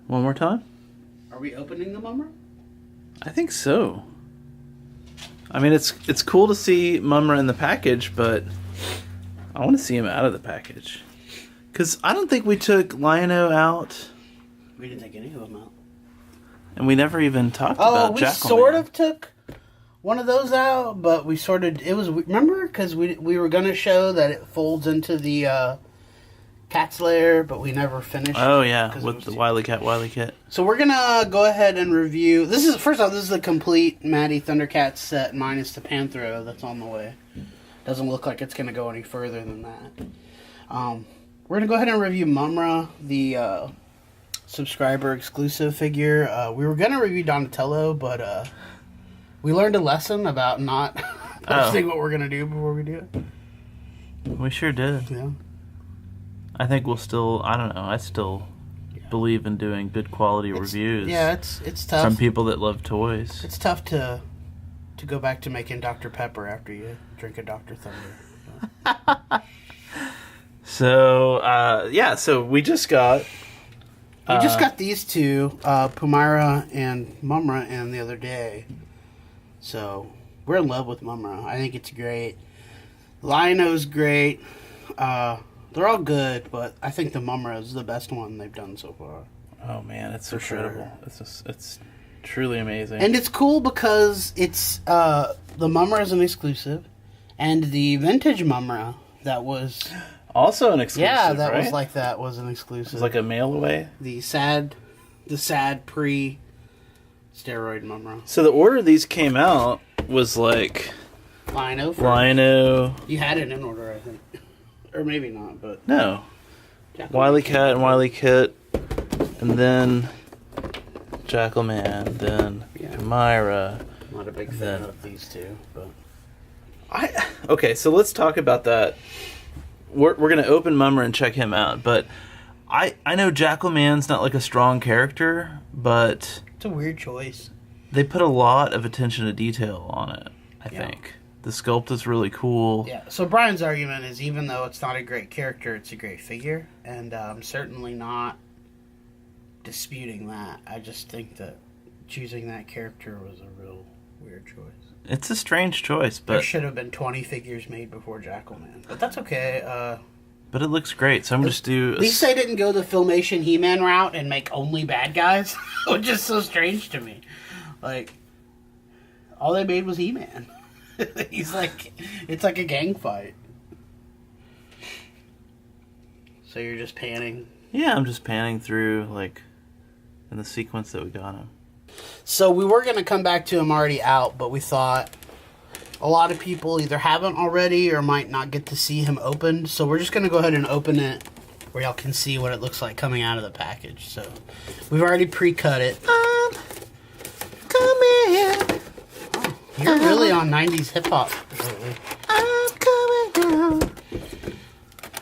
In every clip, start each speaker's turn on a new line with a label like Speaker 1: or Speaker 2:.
Speaker 1: One more time?
Speaker 2: Are we opening the Mumm-Ra?
Speaker 1: I think so. I mean, it's cool to see Mumm-Ra in the package, but I want to see him out of the package. Because I don't think we took Lion-O out.
Speaker 2: We didn't take any of them out.
Speaker 1: And we never even talked about Jackal.
Speaker 2: We sort of took one of those out, but we sort of... Remember? Because we were going to show that it folds into the cat's lair, but we never finished.
Speaker 1: Oh, yeah, with the Wily Kit.
Speaker 2: So we're going to go ahead and review... First off, this is the complete Matty Thundercats set minus the Panthro that's on the way. Doesn't look like it's going to go any further than that. We're going to go ahead and review Mumm-Ra, the subscriber exclusive figure. We were going to review Donatello, but we learned a lesson about not posting what we're going to do before we do it.
Speaker 1: We sure did.
Speaker 2: Yeah.
Speaker 1: I think we'll still... I don't know. I still believe in doing good quality reviews.
Speaker 2: Yeah, it's tough.
Speaker 1: From people that love toys.
Speaker 2: It's tough to go back to making Dr. Pepper after you drink a Dr. Thunder.
Speaker 1: So we just got...
Speaker 2: We just got these two, Plun-darr and Mumm-Ra, in the other day. So, we're in love with Mumm-Ra. I think it's great. Lion-O's great. They're all good, but I think the Mumm-Ra is the best one they've done so far.
Speaker 1: Oh, man, it's incredible. Sure. It's truly amazing.
Speaker 2: And it's cool because it's... the Mumm-Ra is an exclusive, and the vintage Mumm-Ra that was...
Speaker 1: Also an exclusive,
Speaker 2: that was an exclusive.
Speaker 1: It was like a mail away?
Speaker 2: The sad pre-steroid Mumm-Ra.
Speaker 1: So the order these came out was like...
Speaker 2: Lion-O. You had it in order, I think. Or maybe not, but...
Speaker 1: No. Wily Cat and Wily Kit. And then... Jackal Man. Then... Myra.
Speaker 2: I'm not a big fan of these two, but...
Speaker 1: Okay, so let's talk about that. We're going to open Mumm-Ra and check him out, but I know Jackal Man's not like a strong character, but...
Speaker 2: It's a weird choice.
Speaker 1: They put a lot of attention to detail on it, I think. The sculpt is really cool.
Speaker 2: Yeah, so Brian's argument is even though it's not a great character, it's a great figure, and I'm certainly not disputing that. I just think that choosing that character was a real weird choice.
Speaker 1: It's a strange choice, but...
Speaker 2: There should have been 20 figures made before Jackal Man. But that's okay.
Speaker 1: But it looks great, so I'm just do...
Speaker 2: At least they didn't go the Filmation He-Man route and make only bad guys, which is so strange to me. Like, all they made was He-Man. He's like... It's like a gang fight. So you're just panning?
Speaker 1: Yeah, I'm just panning through, like, in the sequence that we got him.
Speaker 2: So we were going to come back to him already out, but we thought a lot of people either haven't already or might not get to see him opened. So we're just going to go ahead and open it where y'all can see what it looks like coming out of the package. So we've already pre-cut it.
Speaker 1: Come in.
Speaker 2: Oh, you're really on 90s hip-hop lately.
Speaker 1: I'm coming down.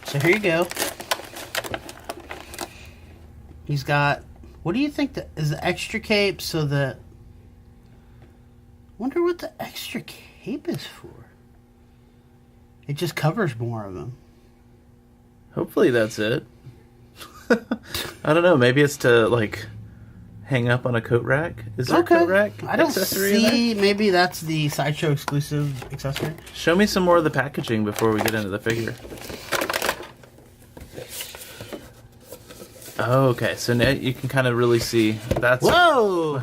Speaker 2: So here you go. He's got... What do you think is the extra cape so that... Wonder what the extra cape is for. It just covers more of him.
Speaker 1: Hopefully that's it. I don't know. Maybe it's to, like, hang up on a coat rack. Is there a coat rack
Speaker 2: I don't
Speaker 1: accessory
Speaker 2: see.
Speaker 1: in there?
Speaker 2: Maybe that's the Sideshow exclusive accessory.
Speaker 1: Show me some more of the packaging before we get into the figure. Oh, okay. So now you can kind of really see.
Speaker 2: Whoa!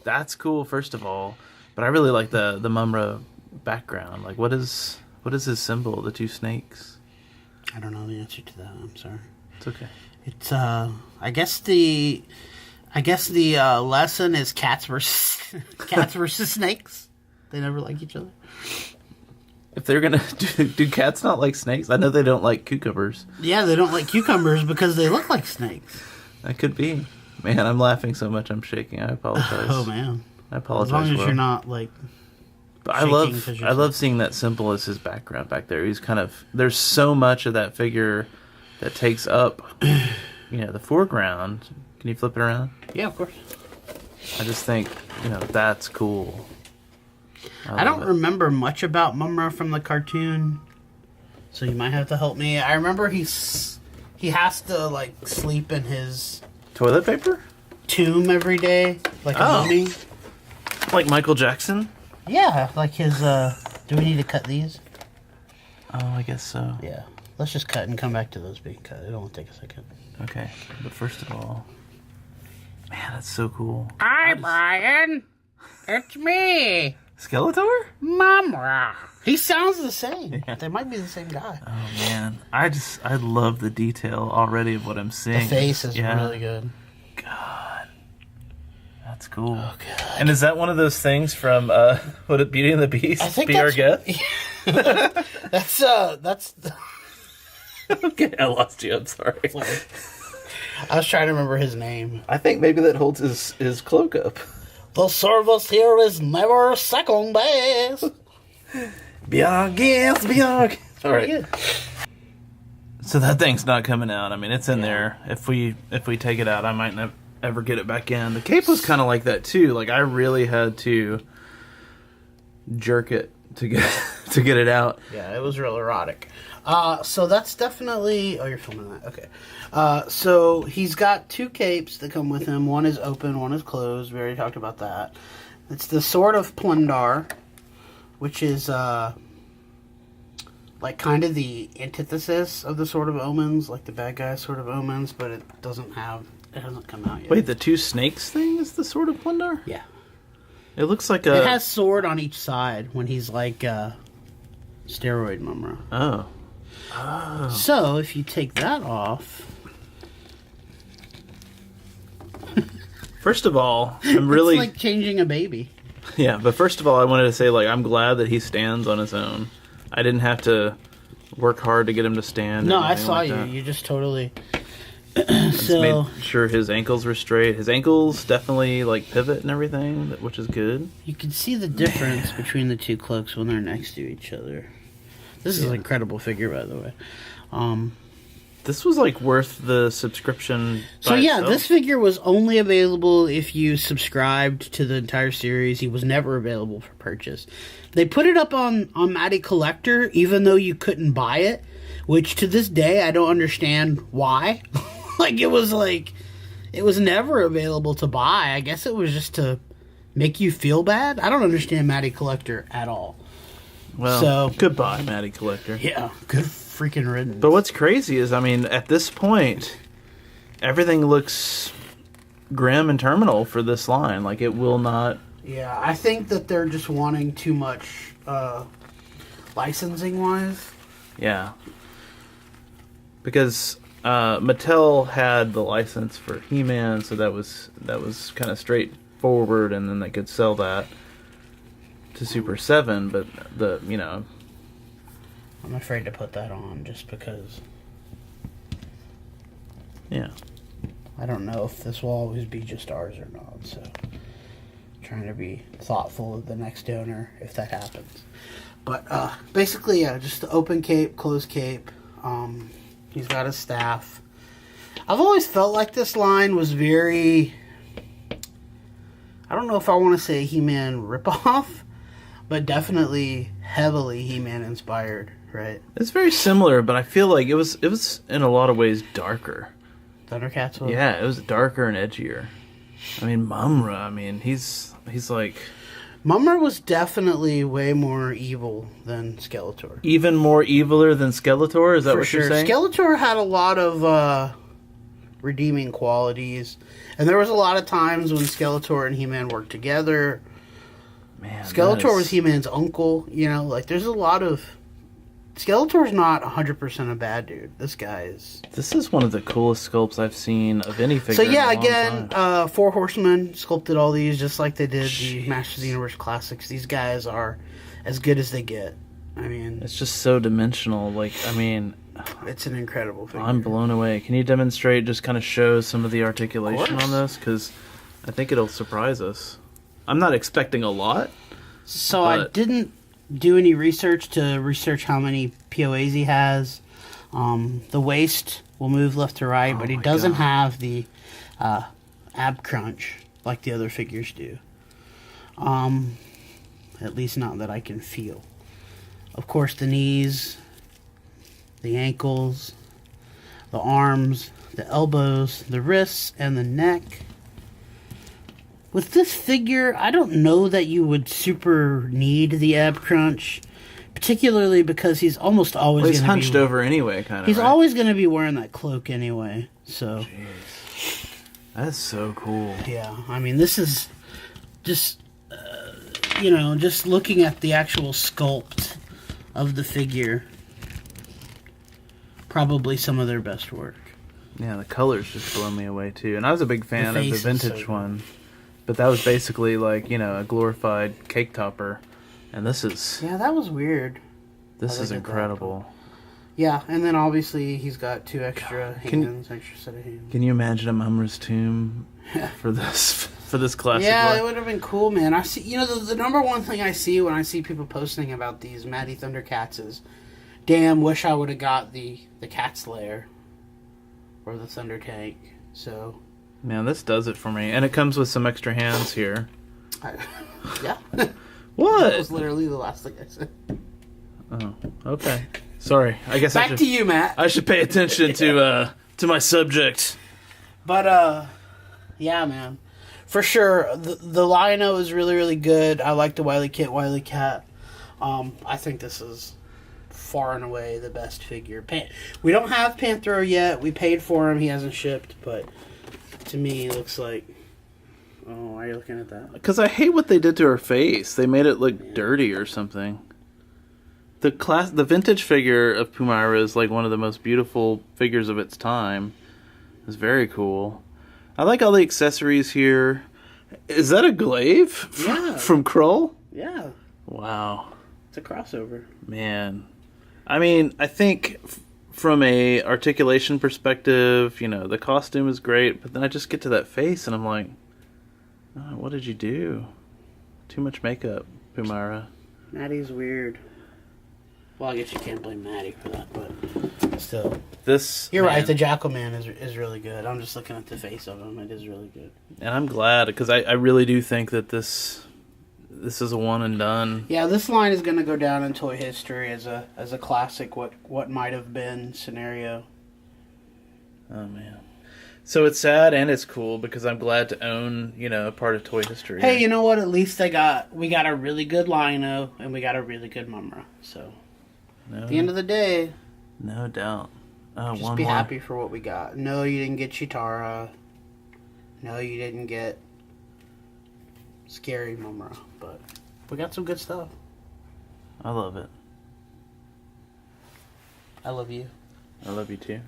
Speaker 1: That's cool, first of all. But I really like the Mumm-Ra background. Like, what is his symbol? The two snakes?
Speaker 2: I don't know the answer to that. I'm sorry.
Speaker 1: It's okay.
Speaker 2: It's I guess the lesson is cats versus snakes. They never like each other.
Speaker 1: If they're gonna do cats not like snakes? I know they don't like cucumbers.
Speaker 2: Yeah, they don't like cucumbers because they look like snakes.
Speaker 1: That could be. Man, I'm laughing so much I'm shaking. I apologize.
Speaker 2: Oh man,
Speaker 1: I apologize.
Speaker 2: As long as you're not like.
Speaker 1: But I love seeing that symbol as his background back there. He's kind of there's so much of that figure that takes up, the foreground. Can you flip it around?
Speaker 2: Yeah, of course.
Speaker 1: I just think that's cool.
Speaker 2: I don't remember much about Mumm-Ra from the cartoon, so you might have to help me. I remember he has to like sleep in his
Speaker 1: toilet paper.
Speaker 2: tomb every day, like a mummy.
Speaker 1: Like Michael Jackson?
Speaker 2: Yeah, like his, do we need to cut these?
Speaker 1: Oh, I guess so.
Speaker 2: Yeah. Let's just cut and come back to those being cut. It'll only take a second.
Speaker 1: Okay, but first of all... Man, that's so cool.
Speaker 2: Hi, Brian. It's me.
Speaker 1: Skeletor?
Speaker 2: Mumm-Ra. He sounds the same. Yeah. They might be the same guy.
Speaker 1: Oh, man. I love the detail already of what I'm seeing.
Speaker 2: The face is really good.
Speaker 1: God. That's cool.
Speaker 2: Oh, God.
Speaker 1: And is that one of those things from, Beauty and the Beast?
Speaker 2: I think
Speaker 1: Be Our Guest?
Speaker 2: That's...
Speaker 1: Okay, I lost you. I'm sorry.
Speaker 2: I was trying to remember his name.
Speaker 1: I think maybe that holds his cloak up.
Speaker 2: The service here is never second best.
Speaker 1: Be our guest, be our guest. All right.
Speaker 2: Yeah.
Speaker 1: So that thing's not coming out. I mean, it's in there. If we take it out, I might not ever get it back in. The cape was kind of like that too. Like I really had to jerk it to get it out.
Speaker 2: Yeah, it was real erotic. So that's definitely... Oh, you're filming that. Okay. So he's got 2 capes that come with him. One is open, one is closed. We already talked about that. It's the Sword of Plun-Darr, which is like kind of the antithesis of the Sword of Omens, like the bad guy Sword of Omens, but it hasn't come out yet.
Speaker 1: Wait, the 2 snakes thing is the Sword of Plun-Darr?
Speaker 2: Yeah.
Speaker 1: It looks like a...
Speaker 2: It has sword on each side when he's like steroid Mumm-Ra.
Speaker 1: Oh.
Speaker 2: So, if you take that off...
Speaker 1: First of all, I'm really...
Speaker 2: It's like changing a baby.
Speaker 1: Yeah, but first of all, I wanted to say, like, I'm glad that he stands on his own. I didn't have to work hard to get him to stand.
Speaker 2: No, I saw you. You just totally...
Speaker 1: Just made sure his ankles were straight. His ankles definitely, like, pivot and everything, which is good.
Speaker 2: You can see the difference between the 2 cloaks when they're next to each other. This is an incredible figure, by the way.
Speaker 1: This was, like, worth the subscription.
Speaker 2: So, yeah, this figure was only available if you subscribed to the entire series. He was never available for purchase. They put it up on Matty Collector, even though you couldn't buy it, which to this day, I don't understand why. It was never available to buy. I guess it was just to make you feel bad. I don't understand Matty Collector at all.
Speaker 1: Well, goodbye, Matty Collector.
Speaker 2: Yeah, good freaking riddance.
Speaker 1: But what's crazy is, I mean, at this point, everything looks grim and terminal for this line. Like, it will not...
Speaker 2: Yeah, I think that they're just wanting too much licensing-wise.
Speaker 1: Yeah. Because Mattel had the license for He-Man, so that was kind of straightforward, and then they could sell that to Super 7, but
Speaker 2: I'm afraid to put that on just because...
Speaker 1: Yeah.
Speaker 2: I don't know if this will always be just ours or not, so... Trying to be thoughtful of the next owner if that happens. But, basically, yeah, just the open cape, closed cape. He's got his staff. I've always felt like this line was very... I don't know if I want to say He-Man ripoff, but definitely heavily He-Man inspired, right?
Speaker 1: It's very similar, but I feel like it was in a lot of ways darker.
Speaker 2: Thundercats was?
Speaker 1: Yeah, it was darker and edgier. I mean, Mumm-Ra, I mean, he's like...
Speaker 2: Mumm-Ra was definitely way more evil than Skeletor.
Speaker 1: Even more eviler than Skeletor? Is that what you're saying?
Speaker 2: Skeletor had a lot of redeeming qualities. And there was a lot of times when Skeletor and He-Man worked together.
Speaker 1: Man,
Speaker 2: Skeletor was He-Man's uncle. There's a lot of... Skeletor's not 100% a bad dude. This guy is...
Speaker 1: This is one of the coolest sculpts I've seen of any figure.
Speaker 2: So yeah, again, 4 Horsemen sculpted all these just like they did the Masters of the Universe Classics. These guys are as good as they get. I mean...
Speaker 1: It's just so dimensional.
Speaker 2: It's an incredible figure.
Speaker 1: I'm blown away. Can you demonstrate, just kind of show some of the articulation on this? Because I think it'll surprise us. I'm not expecting a lot.
Speaker 2: So I didn't do any research how many POAs he has. The waist will move left to right, but he doesn't have the ab crunch like the other figures do. At least not that I can feel. Of course, the knees, the ankles, the arms, the elbows, the wrists, and the neck With this figure, I don't know that you would super need the ab crunch, particularly because he's almost always
Speaker 1: Well, he's hunched over anyway, kind of.
Speaker 2: He's
Speaker 1: right?
Speaker 2: always going to be wearing that cloak anyway, so.
Speaker 1: Jeez. That's so cool.
Speaker 2: Yeah, I mean, this is just, you know, just looking at the actual sculpt of the figure, probably some of their best work.
Speaker 1: Yeah, the colors just blow me away too. And I was a big fan of the
Speaker 2: face is
Speaker 1: vintage
Speaker 2: so
Speaker 1: one. But that was basically like, you know, a glorified cake topper. And this is...
Speaker 2: Yeah, that was weird.
Speaker 1: This is incredible.
Speaker 2: Yeah, and then obviously he's got two extra hands, extra set of hands.
Speaker 1: Can you imagine a Mumm-Ra's tomb for this classic?
Speaker 2: Yeah,
Speaker 1: one?
Speaker 2: it would have been cool, man. I see. You know, the number one thing I see when I see people posting about these Matty Thundercats is, damn, wish I would have got the Cat Slayer or the Thunder Tank. So,
Speaker 1: man, this does it for me, and it comes with some extra hands here.
Speaker 2: Yeah.
Speaker 1: What?
Speaker 2: That was literally the last thing I said.
Speaker 1: Oh, okay. Sorry. I guess
Speaker 2: Back to you, Matt.
Speaker 1: I should pay attention to my subject.
Speaker 2: But yeah, man, for sure. The Lion-O is really, really good. I like the Wily Kit, Wily Cat. I think this is far and away the best figure. We don't have Panthro yet. We paid for him. He hasn't shipped, but to me, it looks like. Oh, why are you looking at that?
Speaker 1: Because I hate what they did to her face. They made it look dirty or something. The vintage figure of Mumm-Ra is like one of the most beautiful figures of its time. It's very cool. I like all the accessories here. Is that a glaive?
Speaker 2: Yeah.
Speaker 1: From Krull?
Speaker 2: Yeah.
Speaker 1: Wow.
Speaker 2: It's a crossover.
Speaker 1: Man. I mean, I think from a articulation perspective, you know, the costume is great, but then I just get to that face and I'm like, oh, what did you do? Too much makeup, Mumm-Ra.
Speaker 2: Maddie's weird. Well, I guess you can't blame Maddie for that, but still. You're right, the Jackal Man is really good. I'm just looking at the face of him. It is really good.
Speaker 1: And I'm glad, because I really do think that this is a one and done.
Speaker 2: Yeah, this line is going to go down in toy history as a classic what might have been scenario.
Speaker 1: Oh, man. So it's sad and it's cool, because I'm glad to own, you know, a part of toy history.
Speaker 2: Hey, you know what? At least we got a really good Lion-O, and we got a really good Mumm-Ra. So, at the end of the day,
Speaker 1: no doubt. Oh,
Speaker 2: just be happy for what we got. No, you didn't get Chitara. No, you didn't get Scary Mumm-Ra, but we got some good stuff.
Speaker 1: I love it.
Speaker 2: I love you.
Speaker 1: I love you too.